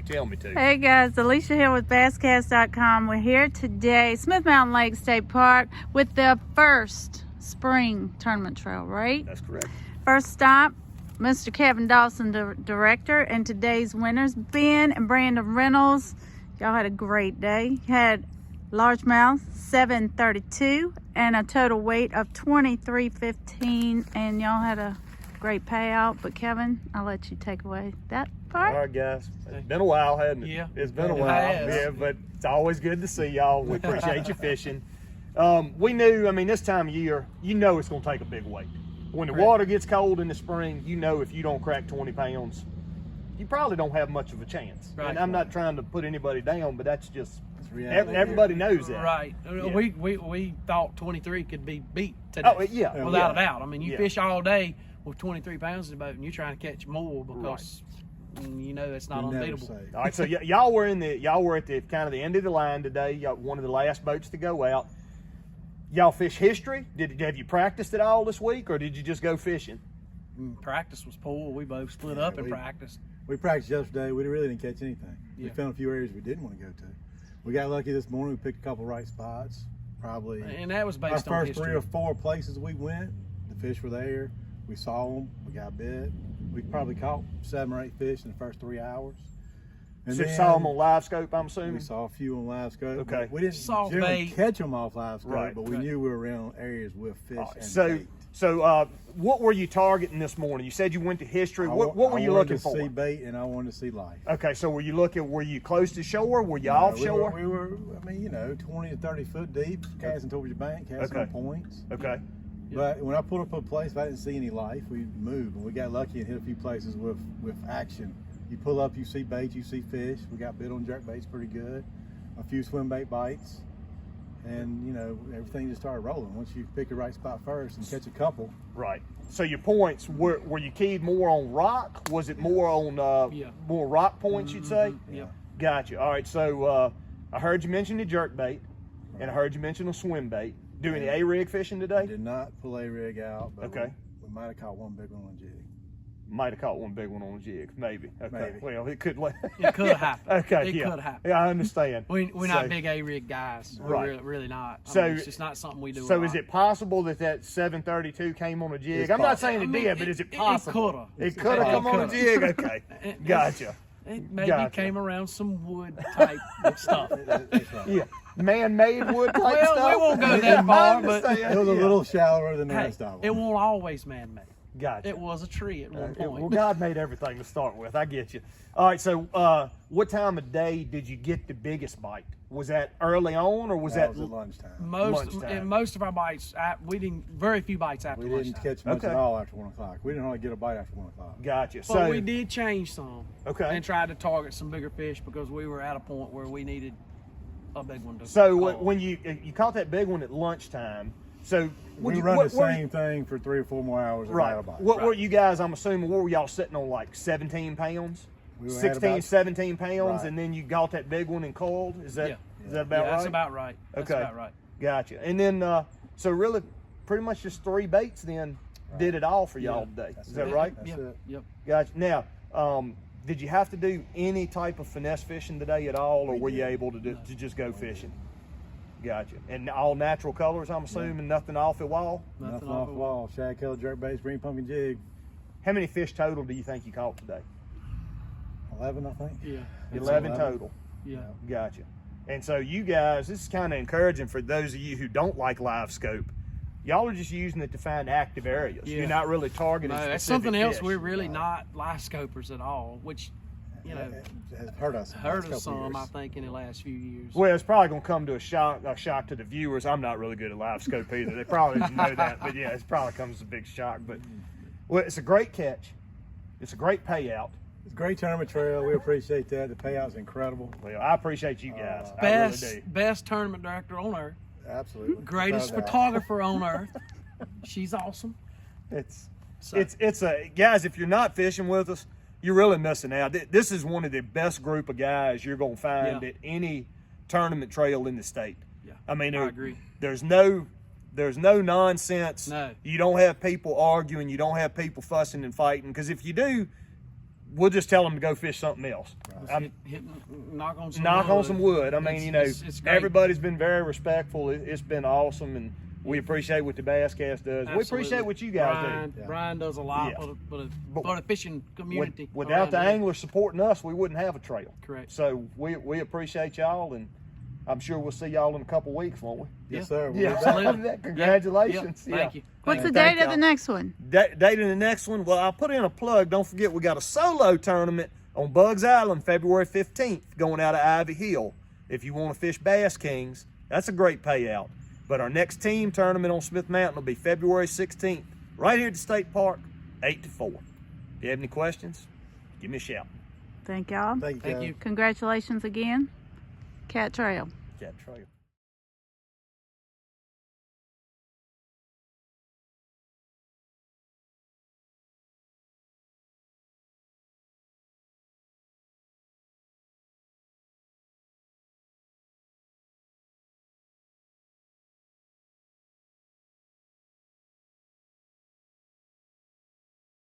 tell me to. Hey guys, Alicia here with basscast.com. We're here today, Smith Mountain Lake State Park, with the first spring tournament trail, right? That's correct. First stop, Mr. Kevin Dawson, the director, and today's winners, Ben and Brandon Reynolds. Y'all had a great day. Had largemouth 732 and a total weight of 2315, and y'all had a great payout. But Kevin, I'll let you take away that part. All right, guys. It's been a while, hasn't it? Yeah. It's been a while. Yeah, but it's always good to see y'all. We appreciate you fishing. We knew, I mean, this time of year, you know it's going to take a big weight. When the water gets cold in the spring, you know if you don't crack 20 pounds, you probably don't have much of a chance. Right. And I'm not trying to put anybody down, but that's just, reality. everybody knows that. Right. Yeah. We thought 23 could be beat today. Oh, yeah. Without a doubt. I mean, you Yeah. fish all day with 23 pounds in the boat, and you're trying to catch more because you know it's not unbeatable. All right, so y'all were at the kind of the end of the line today. Y'all one of the last boats to go out. Y'all fish history? Have you practiced at all this week, or did you just go fishing? Practice was poor. We both split up and practiced. We practiced yesterday. We really didn't catch anything. We Yeah. found a few areas we didn't want to go to. We got lucky this morning. We picked a couple right spots. Probably. And that was based our on first history. 3 or 4 places we went. The fish were there. We saw them. We got bit. We probably caught 7 or 8 fish in the first 3 hours. And So you then saw them on live scope, I'm assuming? we saw a few on live scope. Okay. We didn't Saw generally bait. catch them off live scope, Right. but we knew we were around areas with fish and So, bait. what were you targeting this morning? You said you went to history. What were you I looking wanted to for? see bait and I wanted to see life. Okay, so were you close to shore? Were you No, offshore? We were, I mean, 20 to 30 foot deep, casting towards your bank, casting on points. Okay. But when I pulled up a place, if I didn't see any life, we moved. And we got lucky and hit a few places with action. You pull up, you see bait, you see fish. We got bit on jerk baits pretty good. A few swim bait bites. And, everything just started rolling. Once you pick the right spot first and catch a couple. Right. So your points, were you keyed more on rock? Was it more on more rock points, you'd say? Yeah. Gotcha. All right, so I heard you mention the jerk bait, and I heard you mention the swim bait. Do any A-rig fishing We today? did not pull a rig out, but Okay. we might have caught one big one on jig. Might have caught one big one on a jig, maybe. Okay. Maybe. Well, it could. It could happen. Okay. It yeah. could happen. Yeah, I understand. We're not So- big A-rig guys. We're Right. really not. I So- mean, it's just not something we do. So a is lot. it possible that 732 came on a jig? It's I'm not possible. saying it did, but is it It possible? coulda. It could have come on a jig. Okay. Gotcha. It maybe Gotcha. came around some wood type stuff. That's right. Yeah. Man-made wood type Well, stuff. we won't go Yeah, that I far, but understand. It was a Yeah. little shallower than the Hey, rest of them. it won't always man-made. Gotcha. It was a tree at one point. Well, God made everything to start with. I get you. All right. So, what time of day did you get the biggest bite? Was that early on, or was That that was at lunchtime. Most of our bites, we didn't. Very few bites after We didn't lunchtime. catch much Okay. at all after 1 o'clock. We didn't really get a bite after 1 o'clock. Gotcha. But So we did change some. Okay. And tried to target some bigger fish because we were at a point where we needed a big one to So call. when you caught that big one at lunchtime, so We run the same thing for 3 or 4 more hours. Right. Without a bite. What were you guys? I'm assuming what were y'all sitting on, like 17 pounds, We had 16, about- 17 pounds, Right. and then you got that big one and coiled. Is that Yeah. is that about Yeah, right? that's about right. That's Okay. about right. Gotcha. And then so really, pretty much just 3 baits then did it all for y'all Yeah. today. Is that right? That's Yep. it. Yep. Gotcha. Now, did you have to do any type of finesse fishing today at all, or We were you did. able to just go fishing? Gotcha. And all natural colors, I'm assuming, nothing off the wall? Nothing off the wall. Shad color, jerk baits, green pumpkin jig. How many fish total do you think you caught today? 11, I think. Yeah. It's 11 11. total. Yeah. Gotcha. And so you guys, this is kind of encouraging for those of you who don't like live scope. Y'all are just using it to find active areas. Yeah. You're not really targeting No, that's specific something else. fish. We're really not live scopers at all, which It has hurt us. in the hurt last us couple some, years. I think, in the last few years. Well, it's probably going to come to a shock to the viewers. I'm not really good at live scope either. They probably didn't know that, but yeah, it probably comes as a big shock. But well, it's a great catch. It's a great payout. It's a great tournament trail. We appreciate that. The payout's incredible. Well, I appreciate you guys. I really do. Best tournament director on earth. Absolutely. Greatest Without a doubt. photographer on earth. She's awesome. It's So- it's a guys. If you're not fishing with us, you're really missing out. This is one of the best group of guys you're going to find Yeah. at any tournament trail in the state. Yeah, I mean, I agree. There's no nonsense. No. You don't have people arguing. You don't have people fussing and fighting. Because if you do, we'll just tell them to go fish something else. Just knock on some Knock wood. on some wood. I mean, It's great. everybody's been very respectful. It's been awesome, and we appreciate what the Bass Cast does. Absolutely. We appreciate what you guys do. Brian does a lot Yeah. for the fishing community. Without the around here. anglers supporting us, we wouldn't have a trail. Correct. So we appreciate y'all, and I'm sure we'll see y'all in a couple weeks, won't we? Yes, sir. We'll Yeah. be back. Absolutely. Congratulations. Yep. Thank you. What's the Thank date of the y'all. next one? Date of the next one, well, I'll put in a plug. Don't forget, we got a solo tournament on Bugs Island, February 15th, going out of Ivy Hill. If you want to fish Bass Kings, that's a great payout. But our next team tournament on Smith Mountain will be February 16th, right here at the State Park, 8 to 4. If you have any questions, give me a shout. Thank y'all. Thank you. Thank Kevin. you. Congratulations again. Cat Trail. Cat Trail.